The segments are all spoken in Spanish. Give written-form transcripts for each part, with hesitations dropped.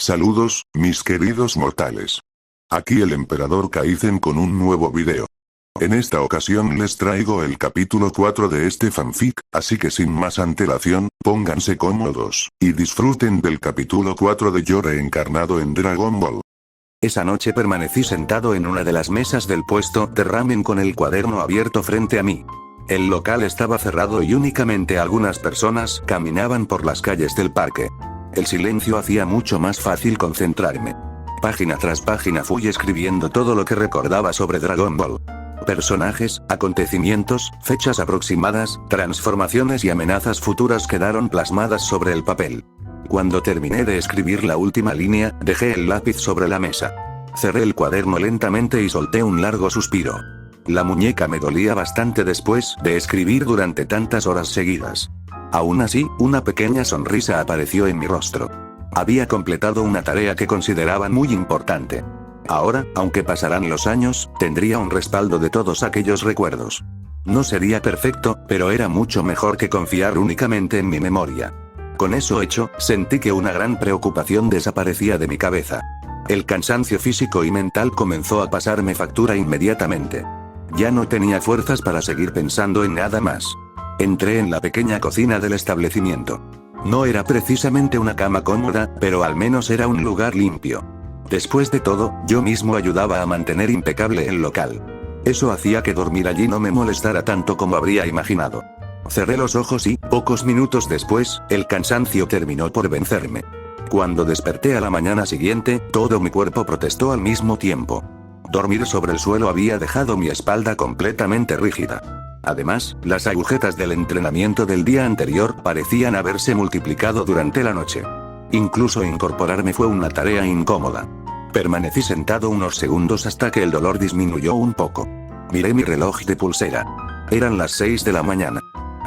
Saludos, mis queridos mortales. Aquí el emperador Kaizen con un nuevo video. En esta ocasión les traigo el capítulo 4 de este fanfic, así que sin más antelación, pónganse cómodos, y disfruten del capítulo 4 de Yo reencarnado en Dragon Ball. Esa noche permanecí sentado en una de las mesas del puesto de ramen con el cuaderno abierto frente a mí. El local estaba cerrado y únicamente algunas personas caminaban por las calles del parque. El silencio hacía mucho más fácil concentrarme. Página tras página fui escribiendo todo lo que recordaba sobre Dragon Ball. Personajes, acontecimientos, fechas aproximadas, transformaciones y amenazas futuras quedaron plasmadas sobre el papel. Cuando terminé de escribir la última línea, dejé el lápiz sobre la mesa. Cerré el cuaderno lentamente y solté un largo suspiro. La muñeca me dolía bastante después de escribir durante tantas horas seguidas. Aún así, una pequeña sonrisa apareció en mi rostro. Había completado una tarea que consideraba muy importante. Ahora, aunque pasaran los años, tendría un respaldo de todos aquellos recuerdos. No sería perfecto, pero era mucho mejor que confiar únicamente en mi memoria. Con eso hecho, sentí que una gran preocupación desaparecía de mi cabeza. El cansancio físico y mental comenzó a pasarme factura inmediatamente. Ya no tenía fuerzas para seguir pensando en nada más. Entré en la pequeña cocina del establecimiento. No era precisamente una cama cómoda, pero al menos era un lugar limpio. Después de todo, yo mismo ayudaba a mantener impecable el local. Eso hacía que dormir allí no me molestara tanto como habría imaginado. Cerré los ojos y, pocos minutos después, el cansancio terminó por vencerme. Cuando desperté a la mañana siguiente, todo mi cuerpo protestó al mismo tiempo. Dormir sobre el suelo había dejado mi espalda completamente rígida. Además, las agujetas del entrenamiento del día anterior parecían haberse multiplicado durante la noche. Incluso incorporarme fue una tarea incómoda. Permanecí sentado unos segundos hasta que el dolor disminuyó un poco. Miré mi reloj de pulsera. Eran las 6 de la mañana.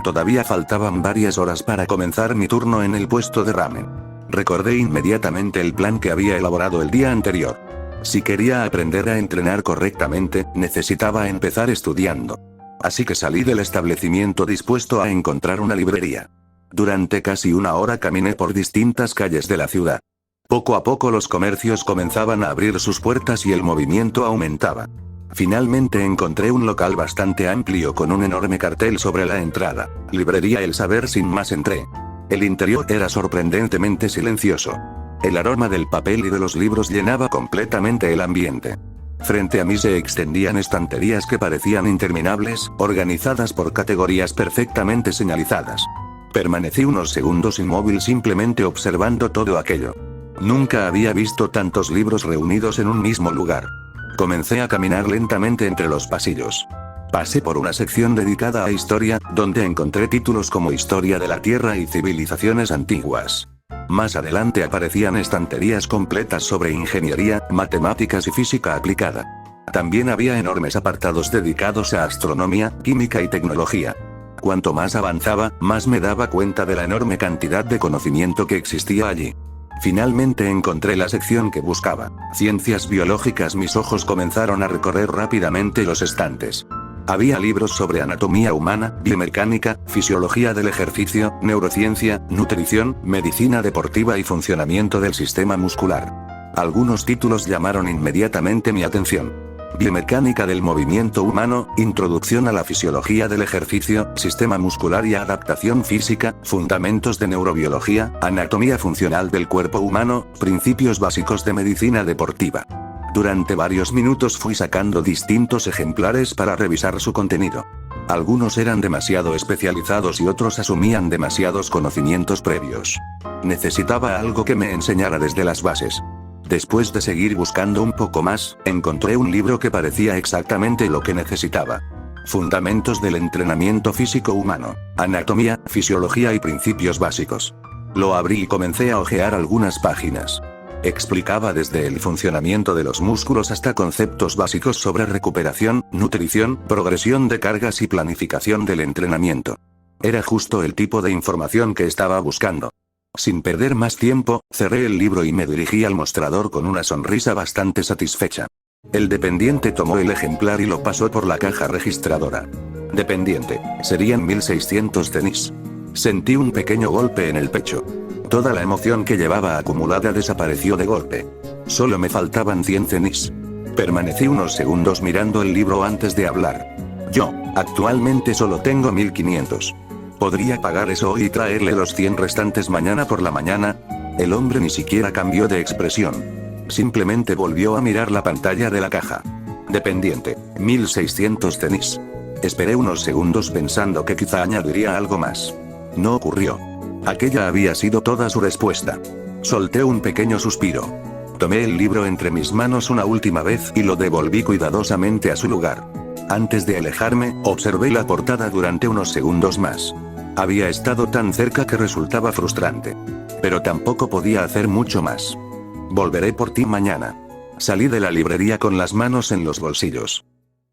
Todavía faltaban varias horas para comenzar mi turno en el puesto de ramen. Recordé inmediatamente el plan que había elaborado el día anterior. Si quería aprender a entrenar correctamente, necesitaba empezar estudiando. Así que salí del establecimiento dispuesto a encontrar una librería. Durante casi una hora caminé por distintas calles de la ciudad. Poco a poco los comercios comenzaban a abrir sus puertas y el movimiento aumentaba. Finalmente encontré un local bastante amplio con un enorme cartel sobre la entrada. Librería El Saber. Sin más entré. El interior era sorprendentemente silencioso. El aroma del papel y de los libros llenaba completamente el ambiente. Frente a mí se extendían estanterías que parecían interminables, organizadas por categorías perfectamente señalizadas. Permanecí unos segundos inmóvil simplemente observando todo aquello. Nunca había visto tantos libros reunidos en un mismo lugar. Comencé a caminar lentamente entre los pasillos. Pasé por una sección dedicada a historia, donde encontré títulos como Historia de la Tierra y Civilizaciones Antiguas. Más adelante aparecían estanterías completas sobre ingeniería, matemáticas y física aplicada. También había enormes apartados dedicados a astronomía, química y tecnología. Cuanto más avanzaba, más me daba cuenta de la enorme cantidad de conocimiento que existía allí. Finalmente encontré la sección que buscaba, ciencias biológicas. Mis ojos comenzaron a recorrer rápidamente los estantes. Había libros sobre anatomía humana, biomecánica, fisiología del ejercicio, neurociencia, nutrición, medicina deportiva y funcionamiento del sistema muscular. Algunos títulos llamaron inmediatamente mi atención. Biomecánica del movimiento humano, introducción a la fisiología del ejercicio, sistema muscular y adaptación física, fundamentos de neurobiología, anatomía funcional del cuerpo humano, principios básicos de medicina deportiva. Durante varios minutos fui sacando distintos ejemplares para revisar su contenido. Algunos eran demasiado especializados y otros asumían demasiados conocimientos previos. Necesitaba algo que me enseñara desde las bases. Después de seguir buscando un poco más, encontré un libro que parecía exactamente lo que necesitaba. Fundamentos del entrenamiento físico humano, anatomía, fisiología y principios básicos. Lo abrí y comencé a hojear algunas páginas. Explicaba desde el funcionamiento de los músculos hasta conceptos básicos sobre recuperación, nutrición, progresión de cargas y planificación del entrenamiento. Era justo el tipo de información que estaba buscando. Sin perder más tiempo, cerré el libro y me dirigí al mostrador con una sonrisa bastante satisfecha. El dependiente tomó el ejemplar y lo pasó por la caja registradora. Dependiente, serían 1600 tenis. Sentí un pequeño golpe en el pecho. Toda la emoción que llevaba acumulada desapareció de golpe. Solo me faltaban 100 cenis. Permanecí unos segundos mirando el libro antes de hablar. Yo, actualmente solo tengo 1500. ¿Podría pagar eso hoy y traerle los 100 restantes mañana por la mañana? El hombre ni siquiera cambió de expresión. Simplemente volvió a mirar la pantalla de la caja. Dependiente, 1600 cenis. Esperé unos segundos pensando que quizá añadiría algo más. No ocurrió. Aquella había sido toda su respuesta. Solté un pequeño suspiro. Tomé el libro entre mis manos una última vez y lo devolví cuidadosamente a su lugar. Antes de alejarme, observé la portada durante unos segundos más. Había estado tan cerca que resultaba frustrante. Pero tampoco podía hacer mucho más. Volveré por ti mañana. Salí de la librería con las manos en los bolsillos.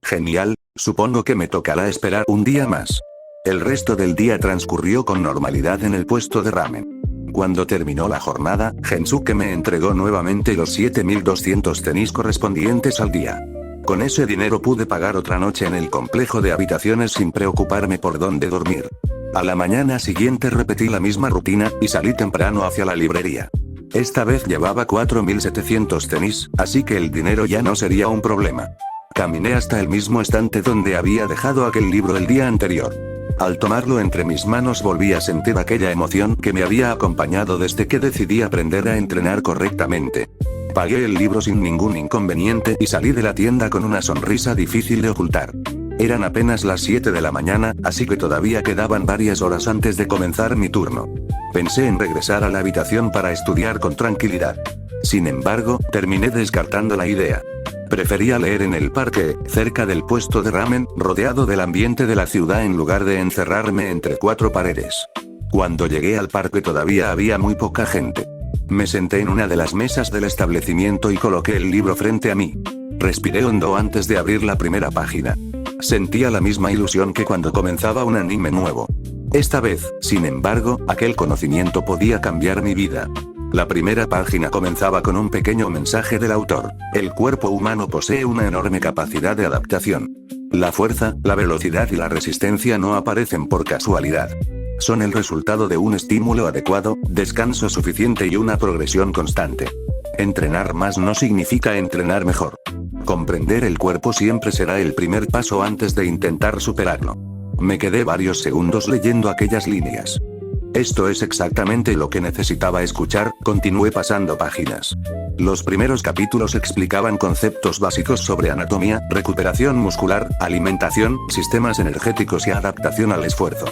Genial, supongo que me tocará esperar un día más. El resto del día transcurrió con normalidad en el puesto de ramen. Cuando terminó la jornada, Gensuke me entregó nuevamente los 7200 cenis correspondientes al día. Con ese dinero pude pagar otra noche en el complejo de habitaciones sin preocuparme por dónde dormir. A la mañana siguiente repetí la misma rutina, y salí temprano hacia la librería. Esta vez llevaba 4700 cenis, así que el dinero ya no sería un problema. Caminé hasta el mismo estante donde había dejado aquel libro el día anterior. Al tomarlo entre mis manos volví a sentir aquella emoción que me había acompañado desde que decidí aprender a entrenar correctamente. Pagué el libro sin ningún inconveniente y salí de la tienda con una sonrisa difícil de ocultar. Eran apenas las 7 de la mañana, así que todavía quedaban varias horas antes de comenzar mi turno. Pensé en regresar a la habitación para estudiar con tranquilidad. Sin embargo, terminé descartando la idea. Prefería leer en el parque, cerca del puesto de ramen, rodeado del ambiente de la ciudad en lugar de encerrarme entre 4 paredes. Cuando llegué al parque todavía había muy poca gente. Me senté en una de las mesas del establecimiento y coloqué el libro frente a mí. Respiré hondo antes de abrir la primera página. Sentía la misma ilusión que cuando comenzaba un anime nuevo. Esta vez, sin embargo, aquel conocimiento podía cambiar mi vida. La primera página comenzaba con un pequeño mensaje del autor. El cuerpo humano posee una enorme capacidad de adaptación. La fuerza, la velocidad y la resistencia no aparecen por casualidad. Son el resultado de un estímulo adecuado, descanso suficiente y una progresión constante. Entrenar más no significa entrenar mejor. Comprender el cuerpo siempre será el primer paso antes de intentar superarlo. Me quedé varios segundos leyendo aquellas líneas. Esto es exactamente lo que necesitaba escuchar, continué pasando páginas. Los primeros capítulos explicaban conceptos básicos sobre anatomía, recuperación muscular, alimentación, sistemas energéticos y adaptación al esfuerzo.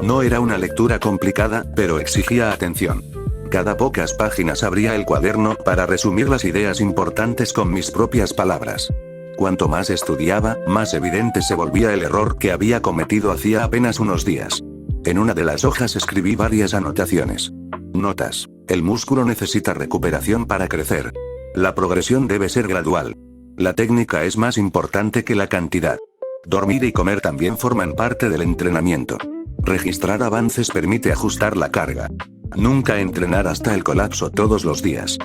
No era una lectura complicada, pero exigía atención. Cada pocas páginas abría el cuaderno para resumir las ideas importantes con mis propias palabras. Cuanto más estudiaba, más evidente se volvía el error que había cometido hacía apenas unos días. En una de las hojas escribí varias anotaciones. Notas. El músculo necesita recuperación para crecer. La progresión debe ser gradual. La técnica es más importante que la cantidad. Dormir y comer también forman parte del entrenamiento. Registrar avances permite ajustar la carga. Nunca entrenar hasta el colapso todos los días.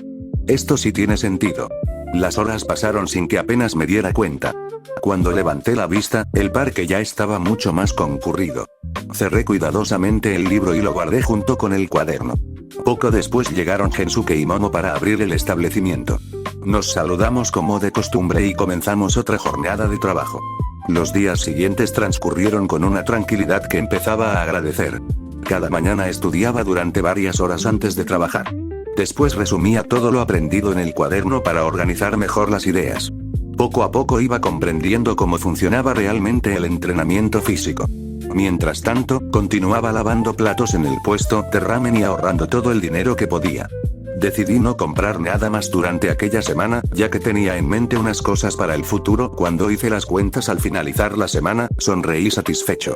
Esto sí tiene sentido. Las horas pasaron sin que apenas me diera cuenta. Cuando levanté la vista, el parque ya estaba mucho más concurrido. Cerré cuidadosamente el libro y lo guardé junto con el cuaderno. Poco después llegaron Gensuke y Momo para abrir el establecimiento. Nos saludamos como de costumbre y comenzamos otra jornada de trabajo. Los días siguientes transcurrieron con una tranquilidad que empezaba a agradecer. Cada mañana estudiaba durante varias horas antes de trabajar. Después resumía todo lo aprendido en el cuaderno para organizar mejor las ideas. Poco a poco iba comprendiendo cómo funcionaba realmente el entrenamiento físico. Mientras tanto, continuaba lavando platos en el puesto de ramen y ahorrando todo el dinero que podía. Decidí no comprar nada más durante aquella semana, ya que tenía en mente unas cosas para el futuro. Cuando hice las cuentas al finalizar la semana, sonreí satisfecho.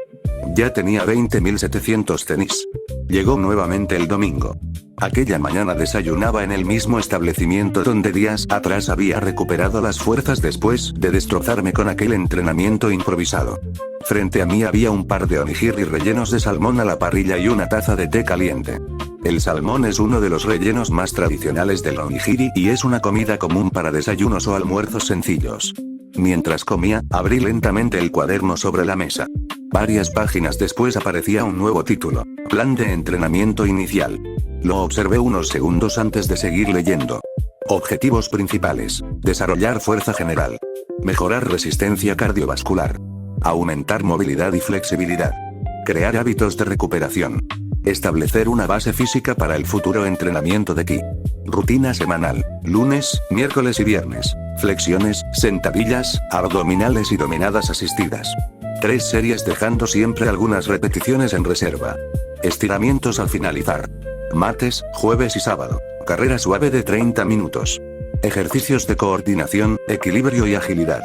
Ya tenía 20.700 cenis. Llegó nuevamente el domingo. Aquella mañana desayunaba en el mismo establecimiento donde días atrás había recuperado las fuerzas después de destrozarme con aquel entrenamiento improvisado. Frente a mí había un par de onigiri rellenos de salmón a la parrilla y una taza de té caliente. El salmón es uno de los rellenos más tradicionales del onigiri y es una comida común para desayunos o almuerzos sencillos. Mientras comía, abrí lentamente el cuaderno sobre la mesa. Varias páginas después aparecía un nuevo título: Plan de entrenamiento inicial. Lo observé unos segundos antes de seguir leyendo. Objetivos principales: desarrollar fuerza general, mejorar resistencia cardiovascular, aumentar movilidad y flexibilidad, crear hábitos de recuperación, establecer una base física para el futuro entrenamiento de ki. Rutina semanal: lunes, miércoles y viernes. Flexiones, sentadillas, abdominales y dominadas asistidas. 3 series dejando siempre algunas repeticiones en reserva. Estiramientos al finalizar. Martes, jueves y sábado. Carrera suave de 30 minutos. Ejercicios de coordinación, equilibrio y agilidad.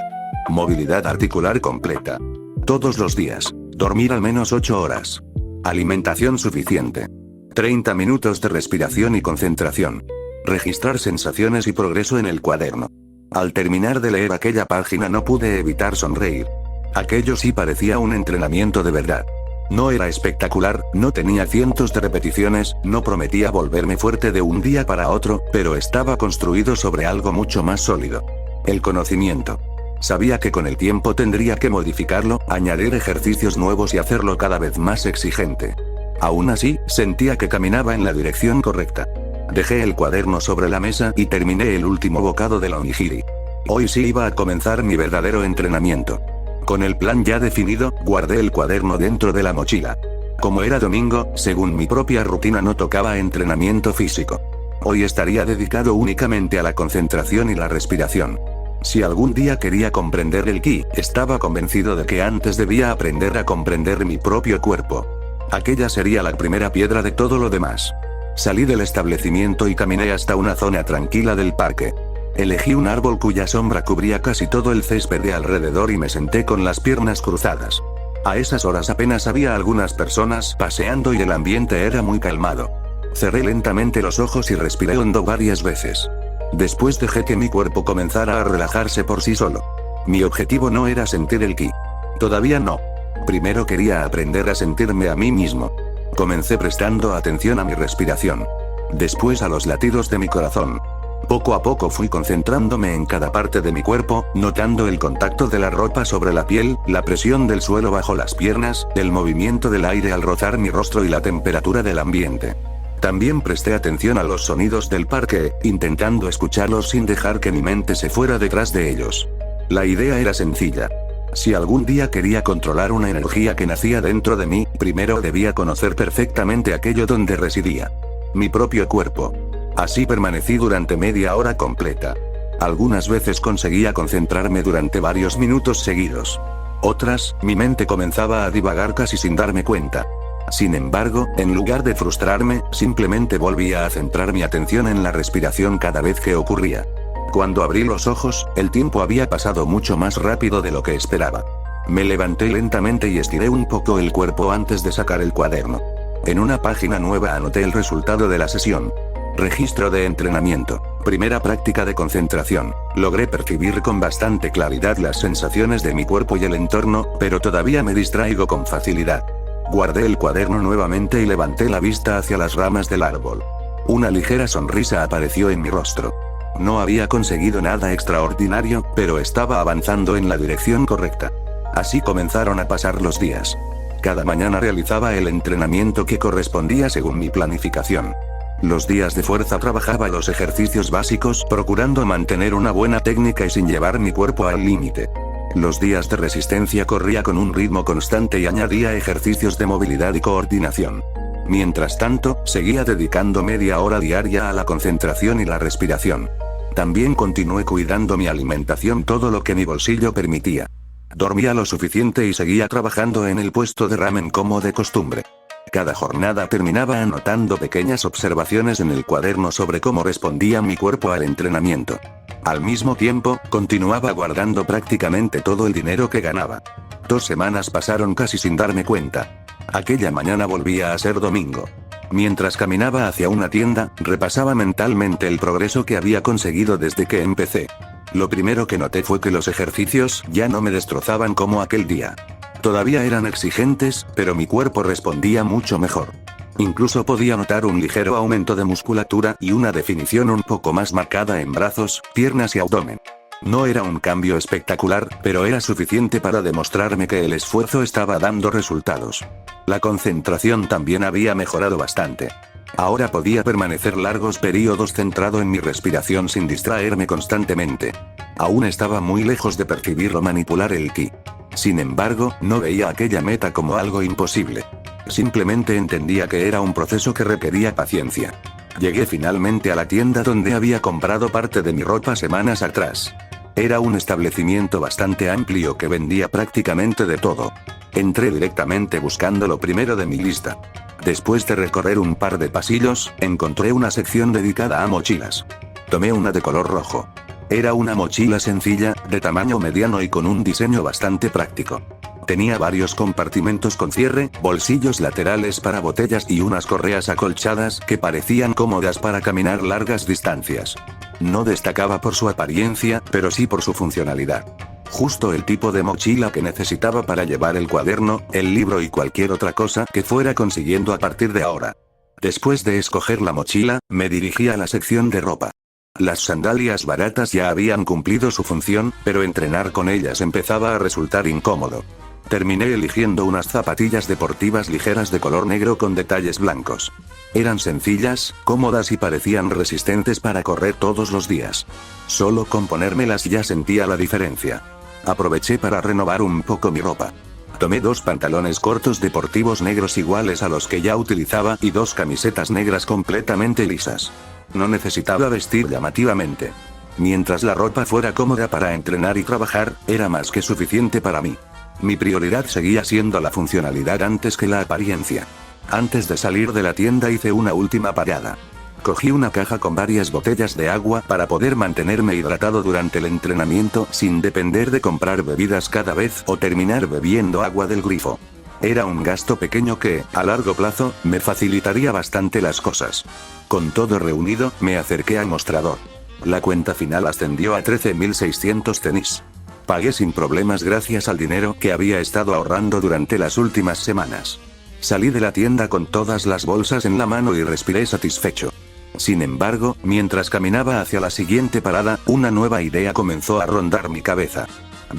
Movilidad articular completa. Todos los días. Dormir al menos 8 horas. Alimentación suficiente. 30 minutos de respiración y concentración. Registrar sensaciones y progreso en el cuaderno. Al terminar de leer aquella página no pude evitar sonreír. Aquello sí parecía un entrenamiento de verdad. No era espectacular, no tenía cientos de repeticiones, no prometía volverme fuerte de un día para otro, pero estaba construido sobre algo mucho más sólido. El conocimiento. Sabía que con el tiempo tendría que modificarlo, añadir ejercicios nuevos y hacerlo cada vez más exigente. Aún así, sentía que caminaba en la dirección correcta. Dejé el cuaderno sobre la mesa y terminé el último bocado del onigiri. Hoy sí iba a comenzar mi verdadero entrenamiento. Con el plan ya definido, guardé el cuaderno dentro de la mochila. Como era domingo, según mi propia rutina no tocaba entrenamiento físico. Hoy estaría dedicado únicamente a la concentración y la respiración. Si algún día quería comprender el ki, estaba convencido de que antes debía aprender a comprender mi propio cuerpo. Aquella sería la primera piedra de todo lo demás. Salí del establecimiento y caminé hasta una zona tranquila del parque. Elegí un árbol cuya sombra cubría casi todo el césped de alrededor y me senté con las piernas cruzadas. A esas horas apenas había algunas personas paseando y el ambiente era muy calmado. Cerré lentamente los ojos y respiré hondo varias veces. Después dejé que mi cuerpo comenzara a relajarse por sí solo. Mi objetivo no era sentir el ki. Todavía no. Primero quería aprender a sentirme a mí mismo. Comencé prestando atención a mi respiración. Después a los latidos de mi corazón. Poco a poco fui concentrándome en cada parte de mi cuerpo, notando el contacto de la ropa sobre la piel, la presión del suelo bajo las piernas, el movimiento del aire al rozar mi rostro y la temperatura del ambiente. También presté atención a los sonidos del parque, intentando escucharlos sin dejar que mi mente se fuera detrás de ellos. La idea era sencilla. Si algún día quería controlar una energía que nacía dentro de mí, primero debía conocer perfectamente aquello donde residía. Mi propio cuerpo. Así permanecí durante media hora completa. Algunas veces conseguía concentrarme durante varios minutos seguidos. Otras, mi mente comenzaba a divagar casi sin darme cuenta. Sin embargo, en lugar de frustrarme, simplemente volvía a centrar mi atención en la respiración cada vez que ocurría. Cuando abrí los ojos, el tiempo había pasado mucho más rápido de lo que esperaba. Me levanté lentamente y estiré un poco el cuerpo antes de sacar el cuaderno. En una página nueva anoté el resultado de la sesión. Registro de entrenamiento. Primera práctica de concentración. Logré percibir con bastante claridad las sensaciones de mi cuerpo y el entorno, pero todavía me distraigo con facilidad. Guardé el cuaderno nuevamente y levanté la vista hacia las ramas del árbol. Una ligera sonrisa apareció en mi rostro. No había conseguido nada extraordinario, pero estaba avanzando en la dirección correcta. Así comenzaron a pasar los días. Cada mañana realizaba el entrenamiento que correspondía según mi planificación. Los días de fuerza trabajaba los ejercicios básicos, procurando mantener una buena técnica y sin llevar mi cuerpo al límite. Los días de resistencia corría con un ritmo constante y añadía ejercicios de movilidad y coordinación. Mientras tanto, seguía dedicando media hora diaria a la concentración y la respiración. También continué cuidando mi alimentación todo lo que mi bolsillo permitía. Dormía lo suficiente y seguía trabajando en el puesto de ramen como de costumbre. Cada jornada terminaba anotando pequeñas observaciones en el cuaderno sobre cómo respondía mi cuerpo al entrenamiento. Al mismo tiempo, continuaba guardando prácticamente todo el dinero que ganaba. 2 semanas pasaron casi sin darme cuenta. Aquella mañana volvía a ser domingo. Mientras caminaba hacia una tienda, repasaba mentalmente el progreso que había conseguido desde que empecé. Lo primero que noté fue que los ejercicios ya no me destrozaban como aquel día. Todavía eran exigentes, pero mi cuerpo respondía mucho mejor. Incluso podía notar un ligero aumento de musculatura y una definición un poco más marcada en brazos, piernas y abdomen. No era un cambio espectacular, pero era suficiente para demostrarme que el esfuerzo estaba dando resultados. La concentración también había mejorado bastante. Ahora podía permanecer largos periodos centrado en mi respiración sin distraerme constantemente. Aún estaba muy lejos de percibir o manipular el ki. Sin embargo, no veía aquella meta como algo imposible. Simplemente entendía que era un proceso que requería paciencia. Llegué finalmente a la tienda donde había comprado parte de mi ropa semanas atrás. Era un establecimiento bastante amplio que vendía prácticamente de todo. Entré directamente buscando lo primero de mi lista. Después de recorrer un par de pasillos, encontré una sección dedicada a mochilas. Tomé una de color rojo. Era una mochila sencilla, de tamaño mediano y con un diseño bastante práctico. Tenía varios compartimentos con cierre, bolsillos laterales para botellas y unas correas acolchadas que parecían cómodas para caminar largas distancias. No destacaba por su apariencia, pero sí por su funcionalidad. Justo el tipo de mochila que necesitaba para llevar el cuaderno, el libro y cualquier otra cosa que fuera consiguiendo a partir de ahora. Después de escoger la mochila, me dirigí a la sección de ropa. Las sandalias baratas ya habían cumplido su función, pero entrenar con ellas empezaba a resultar incómodo. Terminé eligiendo unas zapatillas deportivas ligeras de color negro con detalles blancos. Eran sencillas, cómodas y parecían resistentes para correr todos los días. Solo con ponérmelas ya sentía la diferencia. Aproveché para renovar un poco mi ropa. Tomé 2 pantalones cortos deportivos negros iguales a los que ya utilizaba y 2 camisetas negras completamente lisas. No necesitaba vestir llamativamente. Mientras la ropa fuera cómoda para entrenar y trabajar, era más que suficiente para mí. Mi prioridad seguía siendo la funcionalidad antes que la apariencia. Antes de salir de la tienda hice una última parada. Cogí una caja con varias botellas de agua para poder mantenerme hidratado durante el entrenamiento sin depender de comprar bebidas cada vez o terminar bebiendo agua del grifo. Era un gasto pequeño que, a largo plazo, me facilitaría bastante las cosas. Con todo reunido, me acerqué al mostrador. La cuenta final ascendió a 13.600 tenis. Pagué sin problemas gracias al dinero que había estado ahorrando durante las últimas semanas. Salí de la tienda con todas las bolsas en la mano y respiré satisfecho. Sin embargo, mientras caminaba hacia la siguiente parada, una nueva idea comenzó a rondar mi cabeza.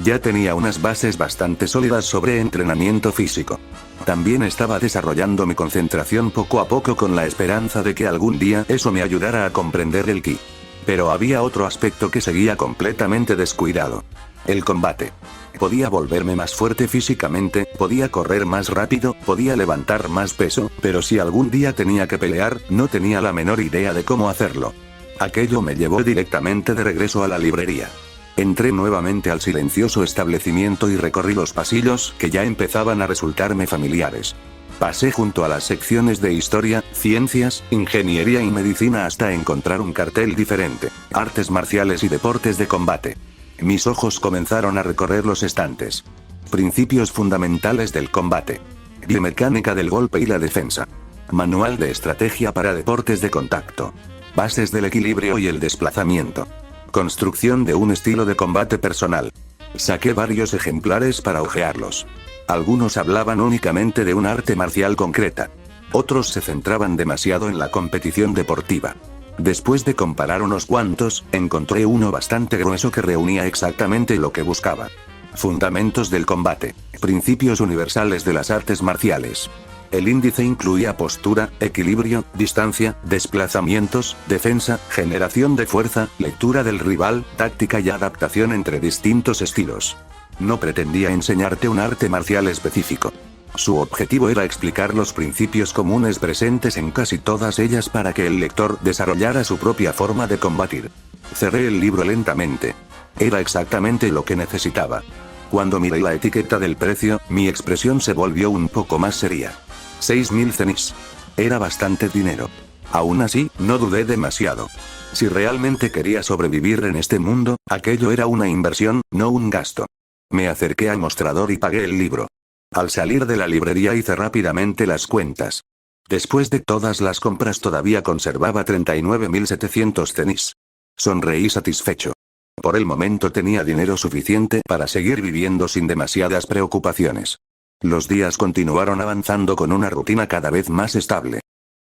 Ya tenía unas bases bastante sólidas sobre entrenamiento físico. También estaba desarrollando mi concentración poco a poco con la esperanza de que algún día eso me ayudara a comprender el ki. Pero había otro aspecto que seguía completamente descuidado. El combate. Podía volverme más fuerte físicamente, podía correr más rápido, podía levantar más peso, pero si algún día tenía que pelear, no tenía la menor idea de cómo hacerlo. Aquello me llevó directamente de regreso a la librería. Entré nuevamente al silencioso establecimiento y recorrí los pasillos que ya empezaban a resultarme familiares. Pasé junto a las secciones de historia, ciencias, ingeniería y medicina hasta encontrar un cartel diferente: artes marciales y deportes de combate. Mis ojos comenzaron a recorrer los estantes. Principios fundamentales del combate. Biomecánica del golpe y la defensa. Manual de estrategia para deportes de contacto. Bases del equilibrio y el desplazamiento. Construcción de un estilo de combate personal. Saqué varios ejemplares para hojearlos. Algunos hablaban únicamente de un arte marcial concreta. Otros se centraban demasiado en la competición deportiva. Después de comparar unos cuantos, encontré uno bastante grueso que reunía exactamente lo que buscaba. Fundamentos del combate. Principios universales de las artes marciales. El índice incluía postura, equilibrio, distancia, desplazamientos, defensa, generación de fuerza, lectura del rival, táctica y adaptación entre distintos estilos. No pretendía enseñarte un arte marcial específico. Su objetivo era explicar los principios comunes presentes en casi todas ellas para que el lector desarrollara su propia forma de combatir. Cerré el libro lentamente. Era exactamente lo que necesitaba. Cuando miré la etiqueta del precio, mi expresión se volvió un poco más seria. 6.000 cenis. Era bastante dinero. Aún así, no dudé demasiado. Si realmente quería sobrevivir en este mundo, aquello era una inversión, no un gasto. Me acerqué al mostrador y pagué el libro. Al salir de la librería hice rápidamente las cuentas. Después de todas las compras todavía conservaba 39.700 tenis. Sonreí satisfecho. Por el momento tenía dinero suficiente para seguir viviendo sin demasiadas preocupaciones. Los días continuaron avanzando con una rutina cada vez más estable.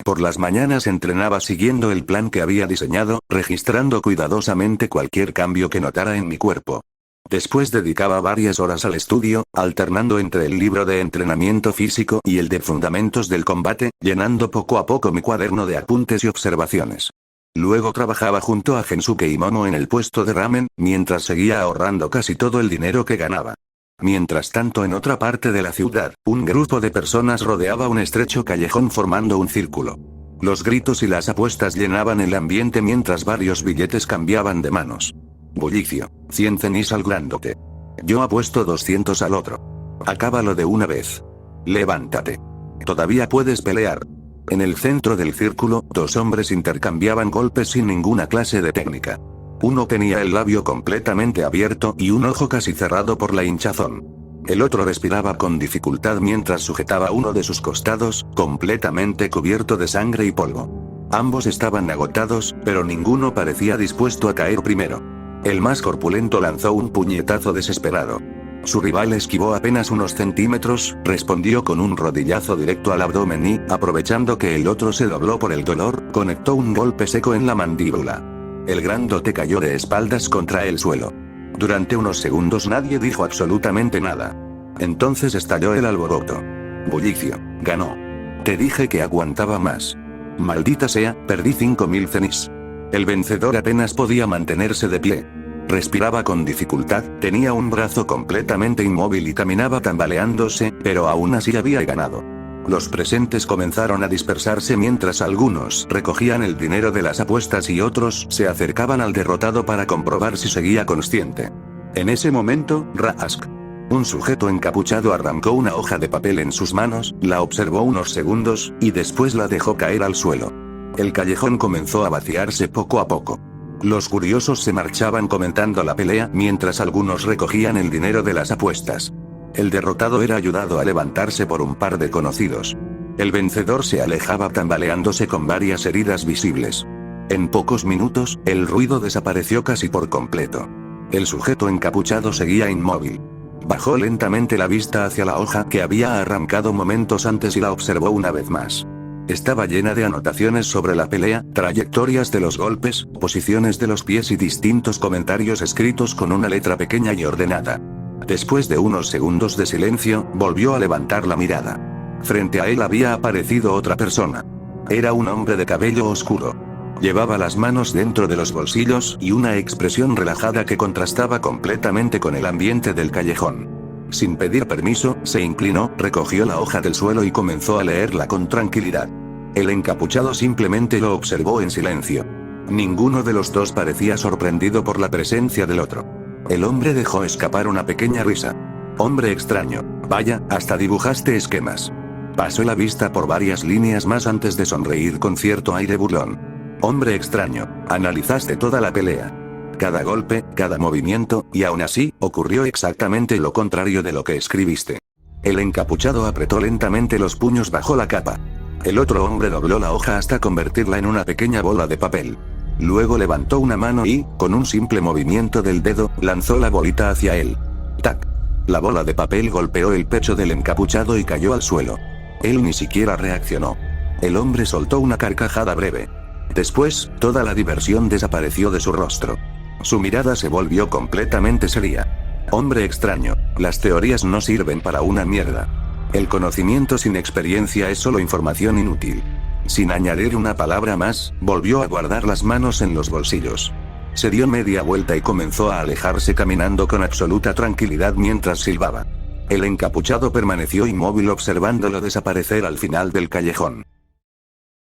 Por las mañanas entrenaba siguiendo el plan que había diseñado, registrando cuidadosamente cualquier cambio que notara en mi cuerpo. Después dedicaba varias horas al estudio, alternando entre el libro de entrenamiento físico y el de fundamentos del combate, llenando poco a poco mi cuaderno de apuntes y observaciones. Luego trabajaba junto a Gensuke y Momo en el puesto de ramen, mientras seguía ahorrando casi todo el dinero que ganaba. Mientras tanto, en otra parte de la ciudad, un grupo de personas rodeaba un estrecho callejón formando un círculo. Los gritos y las apuestas llenaban el ambiente mientras varios billetes cambiaban de manos. Bullicio, 100 cenis al grandote. Yo apuesto 200 al otro. Acábalo de una vez. Levántate. Todavía puedes pelear. En el centro del círculo, dos hombres intercambiaban golpes sin ninguna clase de técnica. Uno tenía el labio completamente abierto y un ojo casi cerrado por la hinchazón. El otro respiraba con dificultad mientras sujetaba uno de sus costados, completamente cubierto de sangre y polvo. Ambos estaban agotados, pero ninguno parecía dispuesto a caer primero. El más corpulento lanzó un puñetazo desesperado. Su rival esquivó apenas unos centímetros, respondió con un rodillazo directo al abdomen y, aprovechando que el otro se dobló por el dolor, conectó un golpe seco en la mandíbula. El grandote cayó de espaldas contra el suelo. Durante unos segundos nadie dijo absolutamente nada. Entonces estalló el alboroto. Bullicio, ganó. Te dije que aguantaba más. Maldita sea, perdí 5000 cenis. El vencedor apenas podía mantenerse de pie. Respiraba con dificultad, tenía un brazo completamente inmóvil y caminaba tambaleándose, pero aún así había ganado. Los presentes comenzaron a dispersarse mientras algunos recogían el dinero de las apuestas y otros se acercaban al derrotado para comprobar si seguía consciente. En ese momento, Rask, un sujeto encapuchado, arrancó una hoja de papel en sus manos, la observó unos segundos, y después la dejó caer al suelo. El callejón comenzó a vaciarse poco a poco. Los curiosos se marchaban comentando la pelea mientras algunos recogían el dinero de las apuestas. El derrotado era ayudado a levantarse por un par de conocidos. El vencedor se alejaba tambaleándose con varias heridas visibles. En pocos minutos, el ruido desapareció casi por completo. El sujeto encapuchado seguía inmóvil. Bajó lentamente la vista hacia la hoja que había arrancado momentos antes y la observó una vez más. Estaba llena de anotaciones sobre la pelea, trayectorias de los golpes, posiciones de los pies y distintos comentarios escritos con una letra pequeña y ordenada. Después de unos segundos de silencio, volvió a levantar la mirada. Frente a él había aparecido otra persona. Era un hombre de cabello oscuro. Llevaba las manos dentro de los bolsillos y una expresión relajada que contrastaba completamente con el ambiente del callejón. Sin pedir permiso, se inclinó, recogió la hoja del suelo y comenzó a leerla con tranquilidad. El encapuchado simplemente lo observó en silencio. Ninguno de los dos parecía sorprendido por la presencia del otro. El hombre dejó escapar una pequeña risa. Hombre extraño, vaya, hasta dibujaste esquemas. Pasó la vista por varias líneas más antes de sonreír con cierto aire burlón. Hombre extraño, analizaste toda la pelea. Cada golpe, cada movimiento, y aún así, ocurrió exactamente lo contrario de lo que escribiste. El encapuchado apretó lentamente los puños bajo la capa. El otro hombre dobló la hoja hasta convertirla en una pequeña bola de papel. Luego levantó una mano y, con un simple movimiento del dedo, lanzó la bolita hacia él. ¡Tac! La bola de papel golpeó el pecho del encapuchado y cayó al suelo. Él ni siquiera reaccionó. El hombre soltó una carcajada breve. Después, toda la diversión desapareció de su rostro. Su mirada se volvió completamente seria. Hombre extraño, las teorías no sirven para una mierda. El conocimiento sin experiencia es solo información inútil. Sin añadir una palabra más, volvió a guardar las manos en los bolsillos. Se dio media vuelta y comenzó a alejarse caminando con absoluta tranquilidad mientras silbaba. El encapuchado permaneció inmóvil observándolo desaparecer al final del callejón.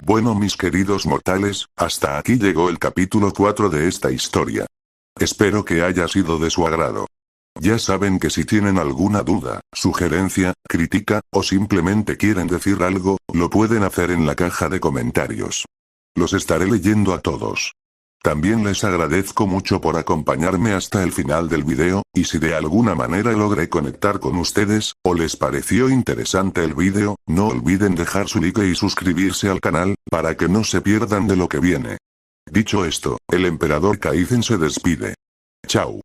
Bueno, mis queridos mortales, hasta aquí llegó el capítulo 4 de esta historia. Espero que haya sido de su agrado. Ya saben que si tienen alguna duda, sugerencia, crítica, o simplemente quieren decir algo, lo pueden hacer en la caja de comentarios. Los estaré leyendo a todos. También les agradezco mucho por acompañarme hasta el final del video, y si de alguna manera logré conectar con ustedes, o les pareció interesante el video, no olviden dejar su like y suscribirse al canal, para que no se pierdan de lo que viene. Dicho esto, el emperador Kaizen se despide. Chao.